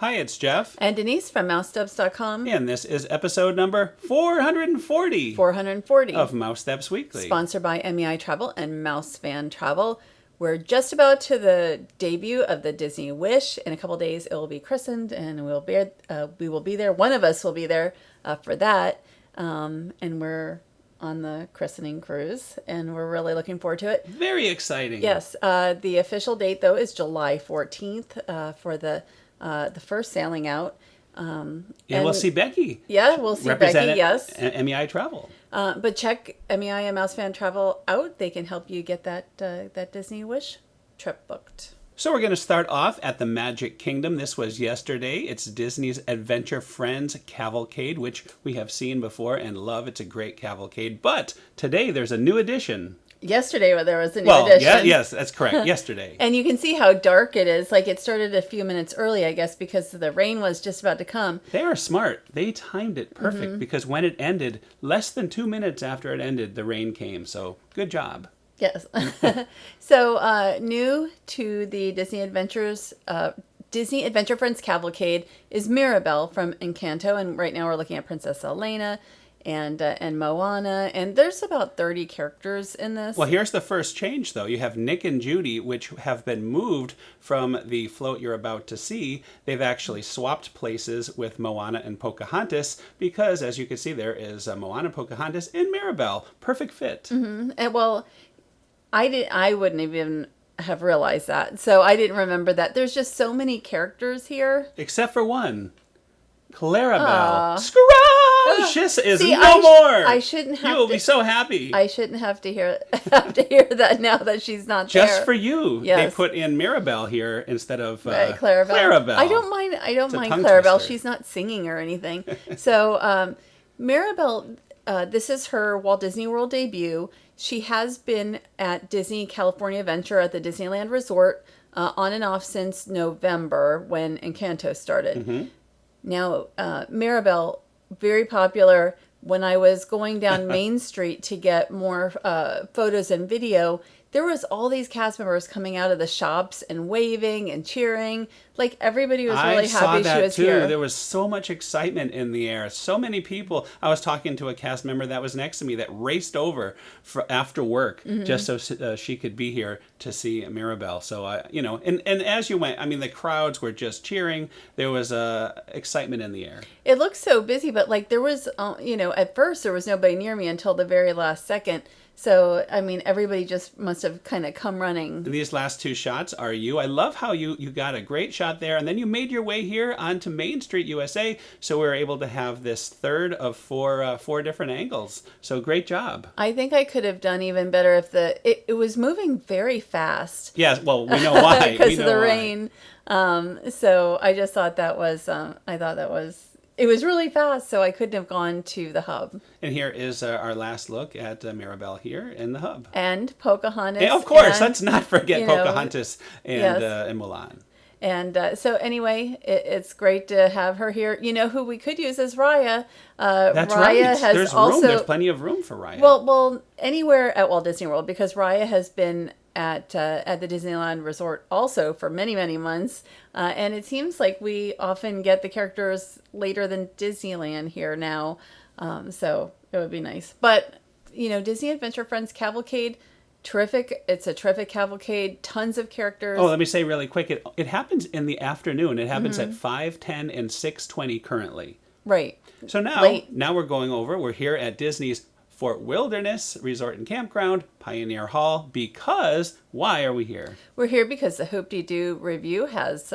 Hi, it's Jeff. And Denise from Mousesteps.com. And this is episode number 440. 440. Of Mousesteps Weekly. Sponsored by MEI Travel and Mouse Fan Travel. We're just about to the debut of the Disney Wish. In a couple days, it will be christened, and we will be there. One of us will be there for that. And we're on the christening cruise, and we're really looking forward to it. Very exciting. Yes. The official date, though, is July 14th for the first sailing out. And we'll see Becky. Yeah, we'll see Becky, yes. MEI Travel. But check MEI and Mouse Fan Travel out. They can help you get that Disney Wish trip booked. So we're going to start off at the Magic Kingdom. This was yesterday. It's Disney's Adventure Friends Cavalcade, which we have seen before and love. It's a great cavalcade. But today there's a new addition. Yesterday there was a new edition. Yeah, yes, that's correct. Yesterday. And you can see how dark it is. Like, it started a few minutes early, I guess, because the rain was just about to come. They are smart. They timed it perfect because when it ended, less than 2 minutes after it ended, the rain came. So good job. Yes. So new to the Disney Adventure Friends Cavalcade is Mirabel from Encanto. And right now we're looking at Princess Elena and Moana, and there's about 30 characters in this. Well, here's the first change, though. You have Nick and Judy, which have been moved from the float you're about to see. They've actually swapped places with Moana and Pocahontas because, as you can see, there is Moana, Pocahontas, and Mirabel. Perfect fit. Mm-hmm. And, well, I wouldn't even have realized that, so I didn't remember that. There's just so many characters here. Except for one. Clarabelle. Scrooge is no more. I shouldn't have. You will be so happy. I shouldn't have to hear that now that she's not there. Just for you, yes. They put in Mirabel here instead of Clarabelle. I don't mind Clarabelle. Twister. She's not singing or anything. So Mirabel, this is her Walt Disney World debut. She has been at Disney California Adventure at the Disneyland Resort on and off since November when Encanto started. Mm-hmm. Now, Mirabel, very popular. When I was going down Main Street to get more photos and video, there was all these cast members coming out of the shops and waving and cheering. Like, everybody was really happy she was here. There was so much excitement in the air. So many people. I was talking to a cast member that was next to me that raced over after work just so she could be here to see Mirabel. So, and as you went, I mean, the crowds were just cheering. There was excitement in the air. It looked so busy, but like there was, at first there was nobody near me until the very last second. So, I mean, everybody just must have kind of come running. These last two shots are you. I love how you got a great shot there, and then you made your way here onto Main Street, USA, so we were able to have this third of four different angles. So great job. I think I could have done even better if it was moving very fast. Yes, well, we know why. Because of the rain. So I just thought it was really fast, so I couldn't have gone to the hub. And here is our last look at Mirabel here in the hub. And Pocahontas. And of course, let's not forget Pocahontas and Mulan. And so anyway, it's great to have her here. You know who we could use is Raya. That's Raya right. Has There's plenty of room for Raya. Well, anywhere at Walt Disney World, because Raya has been at the Disneyland Resort also for many, many months. And it seems like we often get the characters later than Disneyland here now. So it would be nice. But, Disney Adventure Friends Cavalcade, terrific. It's a terrific cavalcade. Tons of characters. Oh, let me say really quick. It happens in the afternoon. It happens at 5:10 and 6:20 currently. Right. So now we're going over. We're here at Disney's Fort Wilderness Resort and Campground, Pioneer Hall. Because why are we here? We're here because the Hoop-Dee-Doo Revue has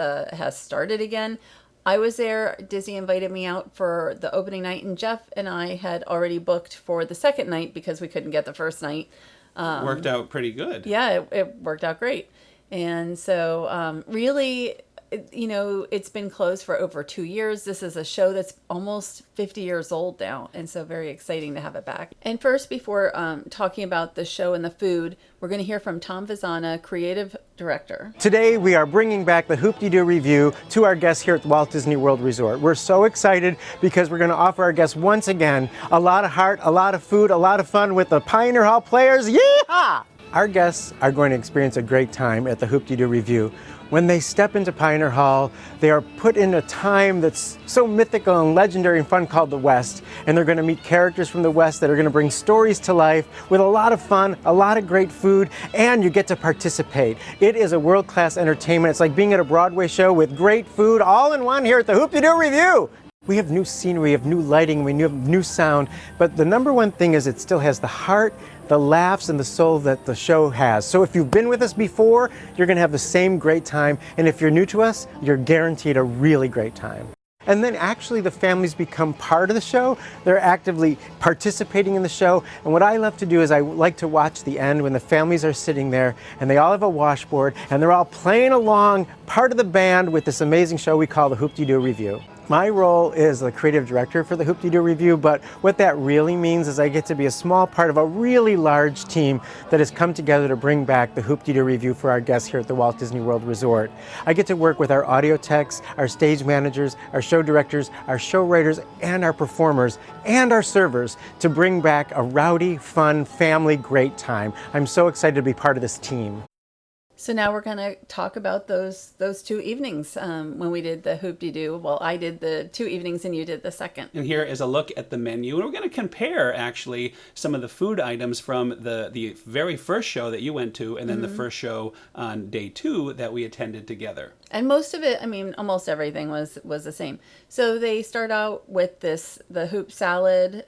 started again. I was there. Disney invited me out for the opening night, and Jeff and I had already booked for the second night because we couldn't get the first night. Worked out pretty good. Yeah, it worked out great. And so really, it's been closed for over 2 years. This is a show that's almost 50 years old now, and so very exciting to have it back. And first, before talking about the show and the food, we're going to hear from Tom Vizana, creative director. Today, we are bringing back the Hoop-Dee-Doo Revue to our guests here at the Walt Disney World Resort. We're so excited because we're going to offer our guests once again a lot of heart, a lot of food, a lot of fun with the Pioneer Hall players. Yeehaw! Our guests are going to experience a great time at the Hoop-Dee-Doo Revue. When they step into Pioneer Hall, they are put in a time that's so mythical and legendary and fun called the West. And they're going to meet characters from the West that are going to bring stories to life with a lot of fun, a lot of great food, and you get to participate. It is a world-class entertainment. It's like being at a Broadway show with great food all in one here at the Hoop-Dee-Doo Revue. We have new scenery, we have new lighting, we have new sound, but the number one thing is it still has the heart, the laughs, and the soul that the show has. So if you've been with us before, you're going to have the same great time, and if you're new to us, you're guaranteed a really great time. And then actually the families become part of the show. They're actively participating in the show. And what I love to do is I like to watch the end when the families are sitting there and they all have a washboard and they're all playing along, part of the band with this amazing show we call the Hoop-Dee-Doo Revue. My role is the creative director for the Hoop-Dee-Doo Revue, but what that really means is I get to be a small part of a really large team that has come together to bring back the Hoop-Dee-Doo Revue for our guests here at the Walt Disney World Resort. I get to work with our audio techs, our stage managers, our show directors, our show writers, and our performers, and our servers to bring back a rowdy, fun, family, great time. I'm so excited to be part of this team. So now we're going to talk about those 2 evenings when we did the Hoop-Dee-Doo. Well, I did the 2 evenings and you did the second. And here is a look at the menu. And we're going to compare, actually, some of the food items from the very first show that you went to and then the first show on day 2 that we attended together. And most of it, I mean, almost everything was the same. So they start out with the hoop salad,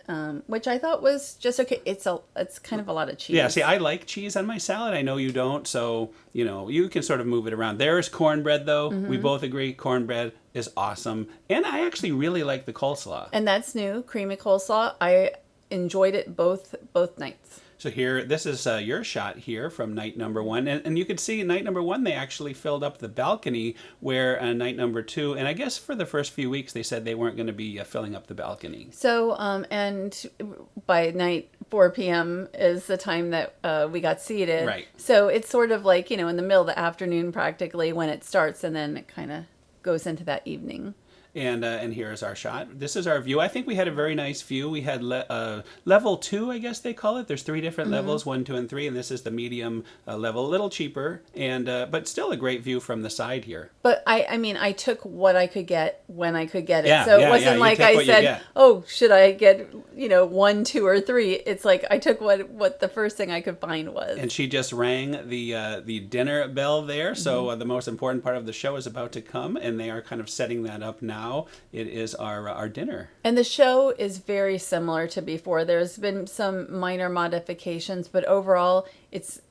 which I thought was just okay. It's kind of a lot of cheese. Yeah, see, I like cheese on my salad. I know you don't, so, you know, you can sort of move it around. There's cornbread, though. We both agree cornbread is awesome. And I actually really like the coleslaw. And that's new, creamy coleslaw. I enjoyed it both nights. So here, this is your shot here from night number 1. And you could see night number 1, they actually filled up the balcony, where night number 2, and I guess for the first few weeks, they said they weren't going to be filling up the balcony. So, and by night 4 p.m. is the time that we got seated. Right. So it's sort of like, you know, in the middle of the afternoon practically when it starts, and then it kind of goes into that evening. And here's our shot. This is our view. I think we had a very nice view. We had level 2, I guess they call it. There's 3 different levels, 1, 2, and 3, and this is the medium level, a little cheaper, and but still a great view from the side here. But I mean, I took what I could get when I could get it. Yeah, so it wasn't like I said, get. oh, should I get, 1, 2, or 3? It's like I took what the first thing I could find was. And she just rang the dinner bell there. So the most important part of the show is about to come, and they are kind of setting that up now. It is our dinner. And the show is very similar to before. There's been some minor modifications, but overall it's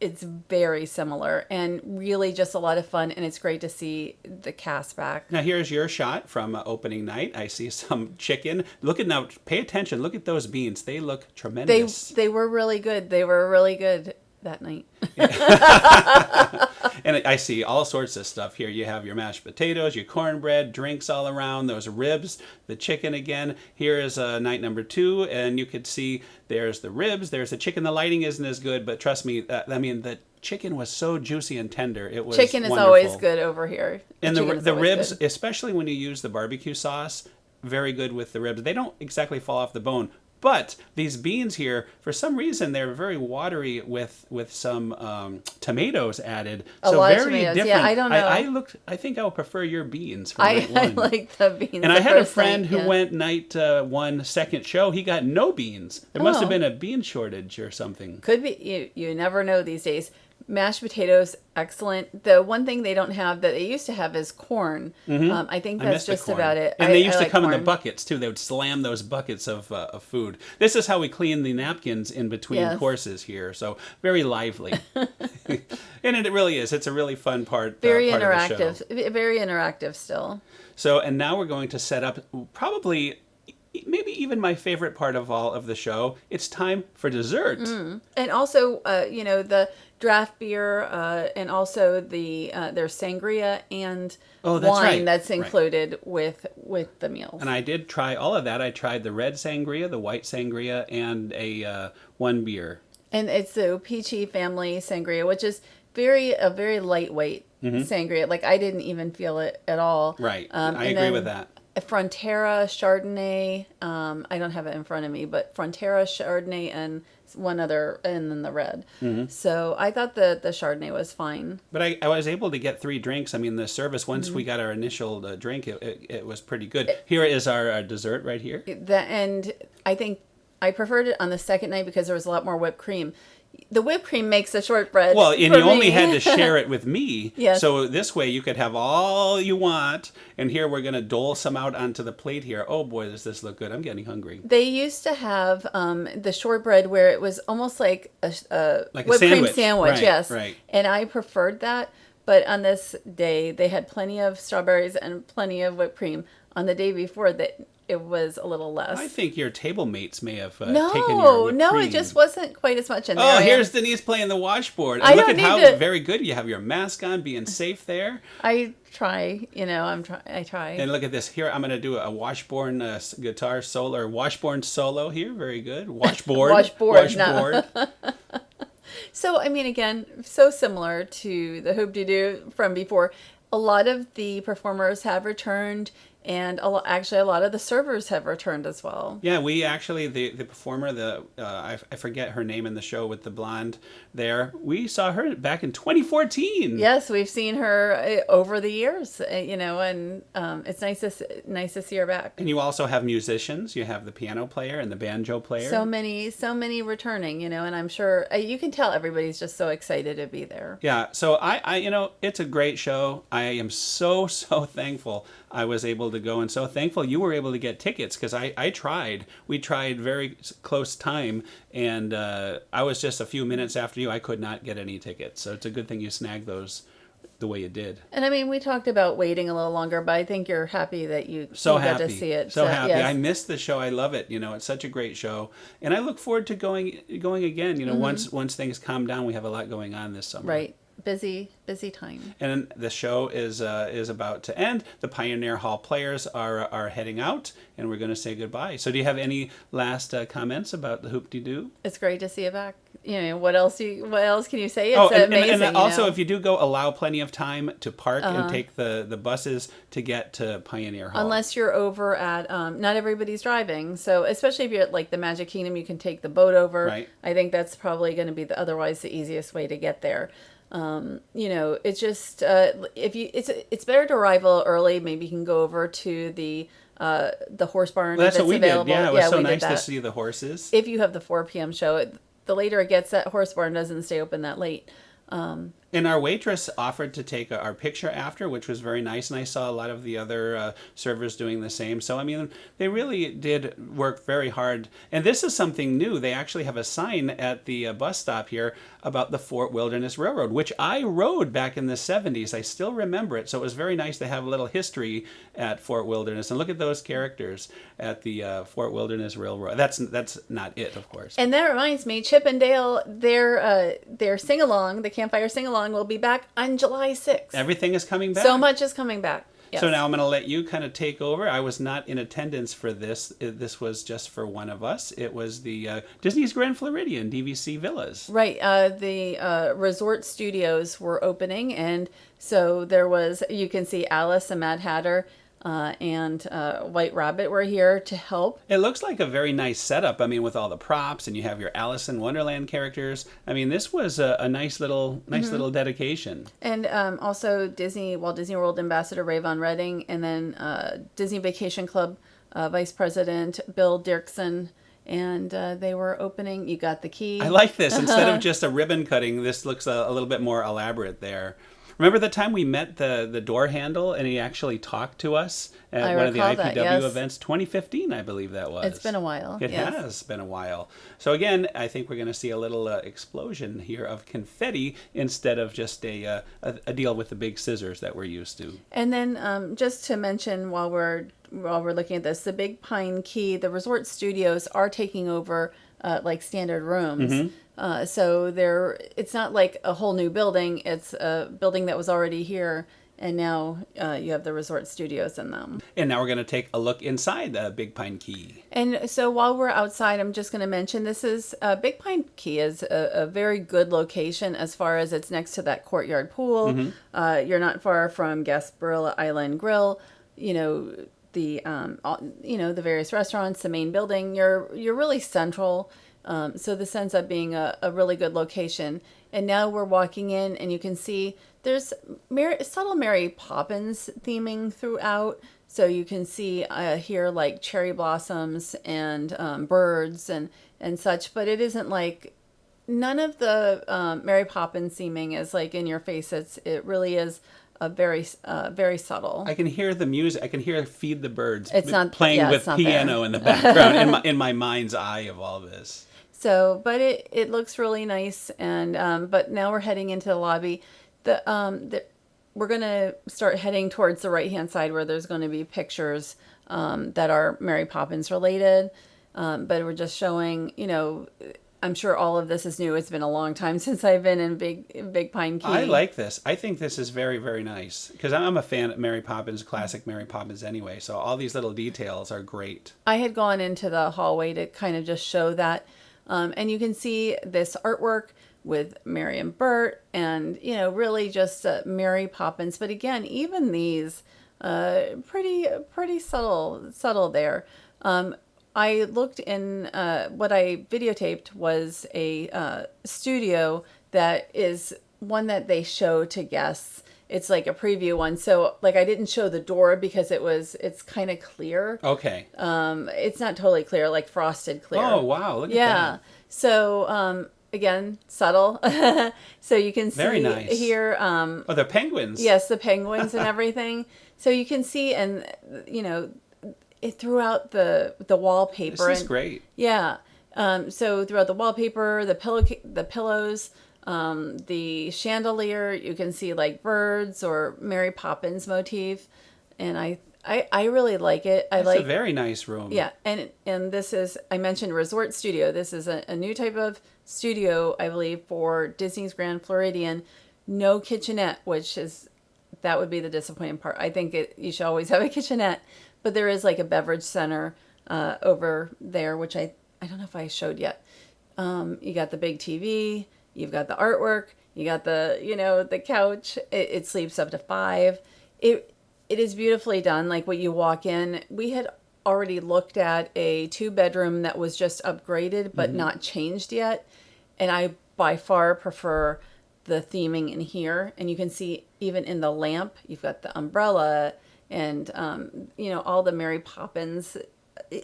very similar and really just a lot of fun, and it's great to see the cast back. Now here's your shot from opening night. I see some chicken. Look at now, pay attention. Look at those beans. They look tremendous. They were really good. They were really good that night. And I see all sorts of stuff here. You have your mashed potatoes, your cornbread, drinks all around, those ribs, the chicken again. Here is night number 2, and you could see there's the ribs, there's the chicken. The lighting isn't as good, but trust me, I mean, the chicken was so juicy and tender. It was Chicken is wonderful. Always good over here. And the ribs, good. Especially when you use the barbecue sauce, very good with the ribs. They don't exactly fall off the bone. But these beans here, for some reason, they're very watery with some tomatoes added. A so lot very of tomatoes. different. Yeah, I don't know. I think I would prefer your beans from night 1. I like the beans. And I had a friend who went night 1 second show. He got no beans. There must have been a bean shortage or something. Could be. You never know these days. Mashed potatoes, excellent. The one thing they don't have that they used to have is corn. I think that's just about it. And they used to like come corn. in the buckets, too. They would slam those buckets of food. This is how we clean the napkins in between courses here. So very lively. And it really is. It's a really fun part. Very part interactive. Of the show. Very interactive still. So, and now we're going to set up probably maybe even my favorite part of all of the show. It's time for dessert. And also, the draft beer, and also there's sangria and wine that's included with the meals. And I did try all of that. I tried the red sangria, the white sangria, and a one beer. And it's the Peachy family sangria, which is a very lightweight sangria. Like I didn't even feel it at all. Right. I agree with that. Frontera Chardonnay, I don't have it in front of me, but Frontera Chardonnay and one other, and then the red. So I thought the Chardonnay was fine. But I was able to get 3 drinks. I mean, the service, once we got our initial drink, it was pretty good. Here is our dessert right here. And I think I preferred it on the second night because there was a lot more whipped cream. The whipped cream makes the shortbread. Well, and for you only me. had to share it with me. Yes. So this way you could have all you want. And here we're going to dole some out onto the plate here. Oh boy, does this look good. I'm getting hungry. They used to have the shortbread where it was almost like a whipped cream sandwich. Right, yes. right. And I preferred that. But on this day, they had plenty of strawberries and plenty of whipped cream. On the day before, that it was a little less. I think your table mates may have taken your whipped No, cream. it just wasn't quite as much in there. Oh, here's Denise playing the washboard. And I look don't at how need to- very good you have your mask on, being safe there. I try, I try. And look at this. Here, I'm going to do a washboard guitar solo, or washboard solo here. Very good. Washboard. Washboard. So, I mean, again, so similar to the Hoop-Dee-Doo from before. A lot of the performers have returned, and actually a lot of the servers have returned as well. Yeah, we actually, the performer, I forget her name in the show with the blonde there, we saw her back in 2014. Yes, we've seen her over the years, and it's nice to see her back. And you also have musicians. You have the piano player and the banjo player. So many returning, and I'm sure you can tell everybody's just so excited to be there. Yeah, so I it's a great show. I am so thankful I was able to go, and so thankful you were able to get tickets, because I tried. We tried very close time, and I was just a few minutes after you. I could not get any tickets, so it's a good thing you snagged those the way you did. And I mean, we talked about waiting a little longer, but I think you're happy that you got to see it. So happy. Yes. I missed the show. I love it. It's such a great show, and I look forward to going again. Once things calm down, we have a lot going on this summer. Right. Busy time. And the show is about to end. The Pioneer Hall players are heading out, and we're going to say goodbye. So do you have any last comments about the Hoop-Dee-Doo? It's great to see it back. What else can you say? It's amazing. amazing. And also, if you do go, allow plenty of time to park and take the buses to get to Pioneer Hall. Unless you're over at, not everybody's driving. So especially if you're at like the Magic Kingdom, you can take the boat over. Right. I think that's probably going to be otherwise the easiest way to get there. It's just it's better to arrive a little early. Maybe you can go over to the horse barn. Well, that's if what we available. did. Yeah, it was so we nice did to that. see the horses. If you have the 4 p.m. show, the later it gets, that horse barn doesn't stay open that late. And our waitress offered to take our picture after, which was very nice. And I saw a lot of the other servers doing the same. So, I mean, they really did work very hard. And this is something new. They actually have a sign at the bus stop here about the Fort Wilderness Railroad, which I rode back in the 70s. I still remember it. So it was very nice to have a little history at Fort Wilderness. And look at those characters at the Fort Wilderness Railroad. That's not it, of course. And that reminds me, Chip and Dale, their sing-along, the campfire sing-along, will be back on July 6th. Everything is coming back. So much is coming back. Yes. So now I'm going to let you kind of take over. I was not in attendance for this. This was just for one of us. It was the Disney's Grand Floridian DVC Villas. Right. The resort studios were opening, and so there was, you can see Alice and Mad Hatter and White Rabbit were here to help. It looks like a very nice setup. I mean, with all the props, and you have your Alice in Wonderland characters. I mean, this was a nice little dedication. And also Walt Disney World Ambassador Ray Von Redding, and then Disney Vacation Club Vice President Bill Dirksen. And they were opening. You got the key. I like this. Instead of just a ribbon cutting, this looks a little bit more elaborate there. Remember the time we met the door handle and he actually talked to us at one of the IPW events? 2015, I believe that was. It's been a while. It has been a while. So again, I think we're going to see a little explosion here of confetti instead of just a deal with the big scissors that we're used to. And then just to mention while we're looking at this, the Big Pine Key, the resort studios are taking over like standard rooms. Mm-hmm. So it's not like a whole new building. It's a building that was already here, and now you have the resort studios in them. And now we're going to take a look inside the Big Pine Key. And so while we're outside, I'm just going to mention this is Big Pine Key is a very good location as far as it's next to that courtyard pool. Mm-hmm. You're not far from Gasparilla Island Grill. The various restaurants, the main building. You're really central. So this ends up being a really good location. And now we're walking in, and you can see there's subtle Mary Poppins theming throughout. So you can see here like cherry blossoms and birds and such, but it isn't like, none of the Mary Poppins theming is like in your face. It really is a very subtle. I can hear the music. I can hear "Feed the Birds" It's not playing with piano in the background in my mind's eye of all this. So, but it looks really nice, and but now we're heading into the lobby. We're gonna start heading towards the right-hand side where there's going to be pictures that are Mary Poppins related. But we're just showing, I'm sure all of this is new. It's been a long time since I've been in Big Pine Key. I like this. I think this is very, very nice because I'm a fan of Mary Poppins, classic Mary Poppins anyway. So all these little details are great. I had gone into the hallway to kind of just show that. And you can see this artwork with Mary and Bert and, really just Mary Poppins. But again, even these, pretty subtle there. I looked in, what I videotaped was a studio that is one that they show to guests. It's like a preview one. So like I didn't show the door because it's kind of clear. Okay. It's not totally clear, like frosted clear. Oh, wow. Look at that. Yeah. So, again, subtle. So you can see Very nice. here. Oh, the penguins. Yes, the penguins and everything. So you can see, and, it throughout the wallpaper. This is great. Yeah. So throughout the wallpaper, the pillows, the chandelier, you can see like birds or Mary Poppins motif, and I really like it. It's a very nice room. Yeah, and this is, I mentioned Resort Studio. This is a new type of studio, I believe, for Disney's Grand Floridian. No kitchenette, that would be the disappointing part. I think you should always have a kitchenette. But there is like a beverage center over there, which I don't know if I showed yet. You got the big TV, you've got the artwork, you got the couch. It sleeps up to 5. It is beautifully done. Like when you walk in, we had already looked at a 2-bedroom that was just upgraded but not changed yet, and I by far prefer the theming in here. And you can see even in the lamp, you've got the umbrella. And, all the Mary Poppins.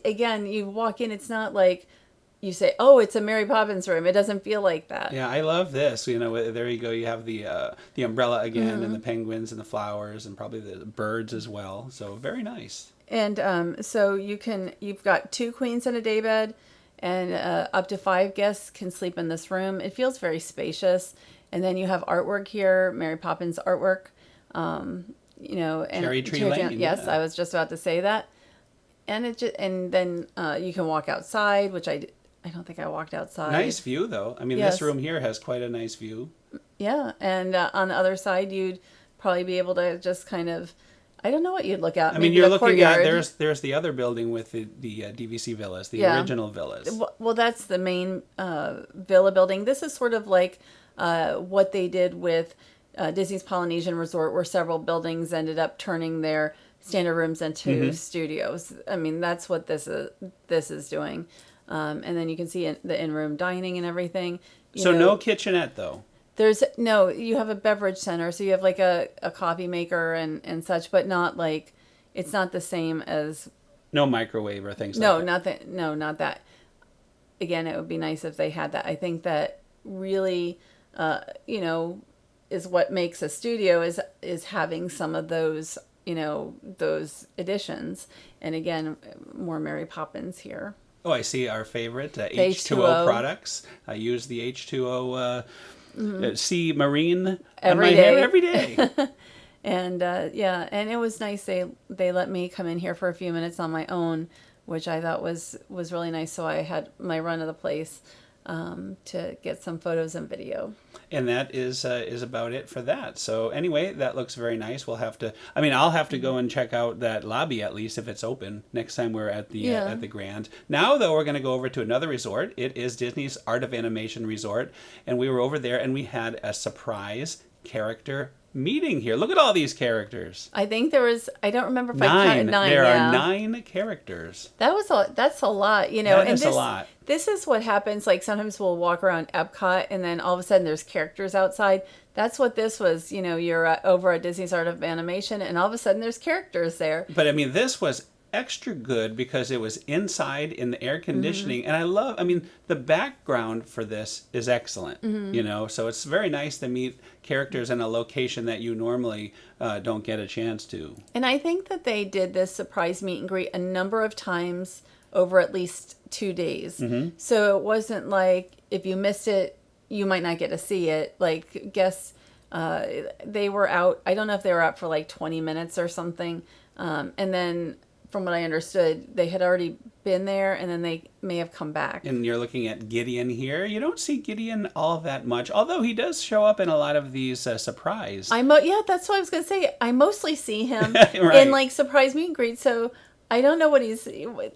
Again, you walk in, it's not like you say, oh, it's a Mary Poppins room. It doesn't feel like that. Yeah, I love this. There you go. You have the umbrella again, and the penguins and the flowers and probably the birds as well. So very nice. And so you've got 2 queens and a daybed, and up to 5 guests can sleep in this room. It feels very spacious. And then you have artwork here, Mary Poppins artwork. And Cherry Tree Lane. Yes, yeah. I was just about to say that. And then you can walk outside, which I don't think I walked outside. Nice view though. I mean, Yes. This room here has quite a nice view. Yeah, and on the other side, you'd probably be able to just kind of, I don't know what you'd look at. I mean, Maybe you're the looking courtyard. at there's the other building with the DVC villas, the original villas. Well, that's the main villa building. This is sort of like what they did with Disney's Polynesian Resort, where several buildings ended up turning their standard rooms into studios. I mean, that's what this is doing. And then you can see the in-room dining and everything. No kitchenette though. You have a beverage center, so you have like a coffee maker and such, but not like, it's not the same as. No microwave or things like that. Not that. Again, it would be nice if they had that. I think that really, is what makes a studio is having some of those, those additions. And again, more Mary Poppins here. Oh, I see our favorite H2O. products. I use the H2O Sea Marine on Every my day. hair every day. And and it was nice. They let me come in here for a few minutes on my own, which I thought was really nice. So I had my run of the place to get some photos and video. And that is about it for that. So anyway, that looks very nice. I'll have to go and check out that lobby at least if it's open next time we're at the Grand. Now though, we're going to go over to another resort. It is Disney's Art of Animation Resort, and we were over there and we had a surprise character Mm-hmm. meeting here. Look at all these characters. I think there was, I don't remember if I Nine. counted 9. There yeah. are 9 characters. That's a lot, you know. That and is a lot. This is what happens. Like sometimes we'll walk around Epcot, and then all of a sudden there's characters outside. That's what this was. You know, you're over at Disney's Art of Animation, and all of a sudden there's characters there. But I mean, this was extra good because it was inside in the air conditioning. Mm-hmm. And I mean, the background for this is excellent, Mm-hmm. you know, so it's very nice to meet characters in a location that you normally don't get a chance to. And I think that they did this surprise meet and greet a number of times over at least 2 days. Mm-hmm. So it wasn't like if you missed it, you might not get to see it. Like, guess they were out. I don't know if they were out for like 20 minutes or something. And then from what I understood, they had already been there, and then they may have come back. And you're looking at Gideon here. You don't see Gideon all that much, although he does show up in a lot of these surprise. Yeah, that's what I was gonna say. I mostly see him Right. in like surprise meet and greet, so I don't know what he's.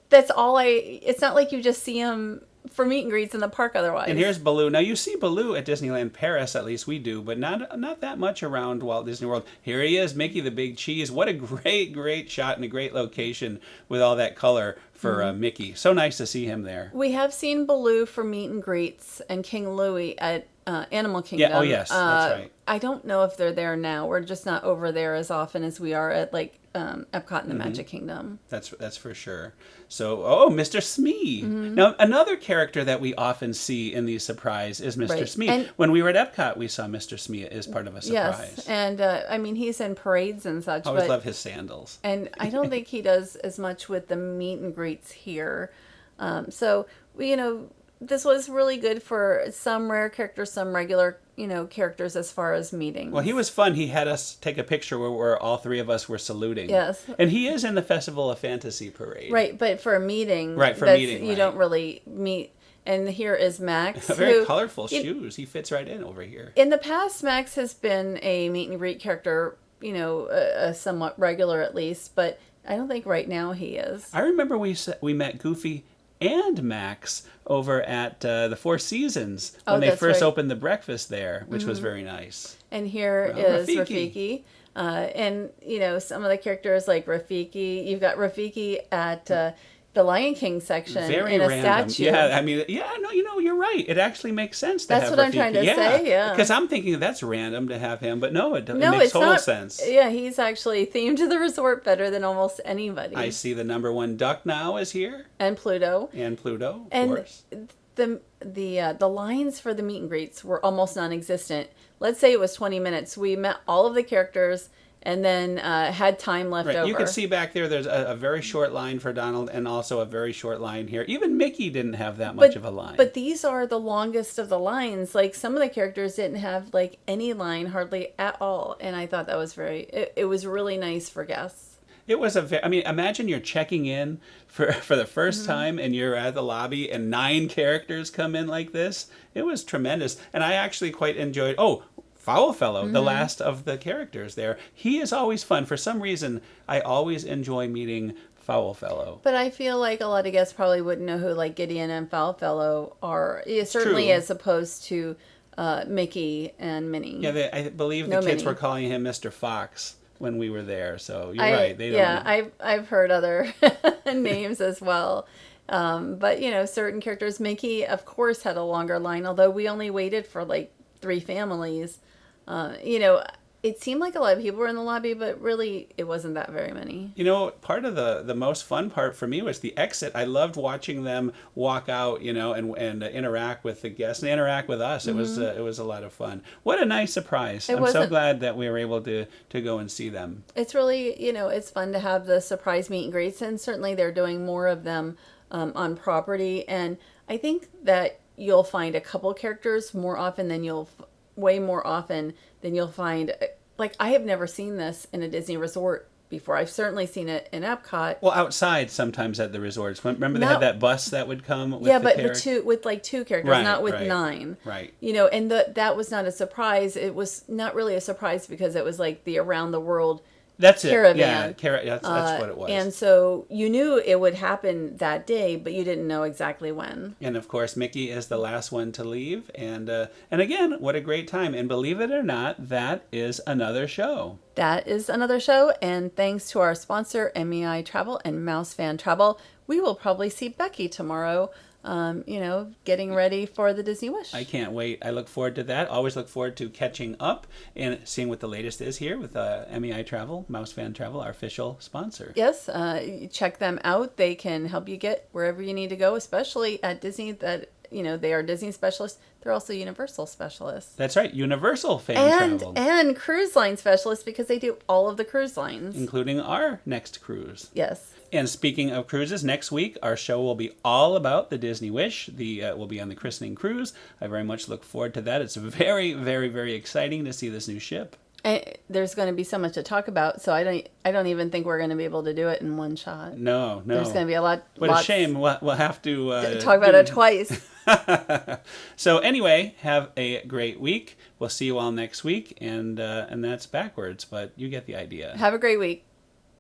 That's all I. It's not like you just see him for meet and greets in the park otherwise. And here's Baloo. Now you see Baloo at Disneyland Paris, at least we do, but not that much around Walt Disney World. Here he is, Mickey the Big Cheese. What a great shot and a great location with all that color for Mickey. So nice to see him there. We have seen Baloo for meet and greets and King Louie at Animal Kingdom. Yeah, oh yes, that's right. I don't know if they're there now. We're just not over there as often as we are at like Epcot and the Magic Kingdom. That's for sure. So, Mr. Smee. Now, another character that we often see in these surprise is Mr. Right. Smee. And- when we were at Epcot, we saw Mr. Smee as part of a surprise. Yes, and I mean he's in parades and such. I always but, love his sandals. And I don't think he does as much with the meet and greets here. So, you know, this was really good for some rare characters, some regular, you know, characters as far as meetings. Well, he was fun. He had us take a picture where all 3 of us were saluting. Yes. And he is in the Festival of Fantasy parade. Right, but for a meeting, Right, for a meeting, you right. don't really meet. And here is Max. Very colorful shoes. He fits right in over here. In the past, Max has been a meet and greet character, you know, a somewhat regular at least, but I don't think right now he is. I remember we met Goofy and Max over at the Four Seasons when they that's first right. opened the breakfast there, which was very nice. And here Well, is Rafiki. And, you know, some of the characters like Rafiki. You've got Rafiki at the Lion King section Very in a random. statue. Yeah, I mean, no, you know, you're right. It actually makes sense to That's have what I'm Rafiki. trying to say, yeah. Because I'm thinking that's random to have him, but no, it No, makes it's total not. sense. Yeah, he's actually themed to the resort better than almost anybody. I see the number 1 duck now is here, And Pluto. and Pluto, of And course. the lines for the meet and greets were almost non-existent. Let's say it was 20 minutes. We met all of the characters and then had time left Right. over. You can see back there's a very short line for Donald and also a very short line here. Even Mickey didn't have that much of a line. But these are the longest of the lines. Like some of the characters didn't have like any line hardly at all. And I thought that was it was really nice for guests. It was imagine you're checking in for the 1st time and you're at the lobby and 9 characters come in like this. It was tremendous. And I actually quite enjoyed, Foul Fellow, the last of the characters there. He is always fun. For some reason, I always enjoy meeting Foul Fellow. But I feel like a lot of guests probably wouldn't know who like Gideon and Foul Fellow are. Certainly true. as opposed to Mickey and Minnie. Yeah, I believe the No kids Minnie. were calling him Mr. Fox when we were there. So you're right. They don't know. I've heard other names as well. But, you know, certain characters, Mickey, of course, had a longer line, although we only waited for like 3 families. You know, it seemed like a lot of people were in the lobby, but really it wasn't that very many. You know, part of the most fun part for me was the exit. I loved watching them walk out, you know, and interact with the guests and interact with us. It was a lot of fun. What a nice surprise. I'm so glad that we were able to go and see them. It's really, you know, it's fun to have the surprise meet and greets, and certainly they're doing more of them on property. And I think that you'll find a couple characters way more often than you'll find. Like, I have never seen this in a Disney resort before. I've certainly seen it in Epcot. Well, outside sometimes at the resorts. Remember they had that bus that would come with with like 2 characters, Right, not with right, 9. Right. You know, and that was not a surprise. It was not really a surprise because it was like the around the world That's it. caravan. Yeah, that's what it was. And so you knew it would happen that day, but you didn't know exactly when. And of course, Mickey is the last one to leave. And again, what a great time. And believe it or not, that is another show. That is another show. And thanks to our sponsor, MEI Travel and Mouse Fan Travel, we will probably see Becky tomorrow. Getting ready for the Disney Wish. I can't wait. I look forward to that. Always look forward to catching up and seeing what the latest is here with MEI Travel, Mouse Fan Travel, our official sponsor. Yes, check them out. They can help you get wherever you need to go, especially at Disney. They are Disney specialists. They're also Universal specialists. That's right, Universal Fan Travel. And cruise line specialists, because they do all of the cruise lines. Including our next cruise. Yes. And speaking of cruises, next week our show will be all about the Disney Wish. We'll be on the christening cruise. I very much look forward to that. It's very, very, very exciting to see this new ship. And there's going to be so much to talk about, so I don't even think we're going to be able to do it in one shot. No. There's going to be a lot. What a shame. We'll have to talk about it twice. So anyway, have a great week. We'll see you all next week, and that's backwards, but you get the idea. Have a great week.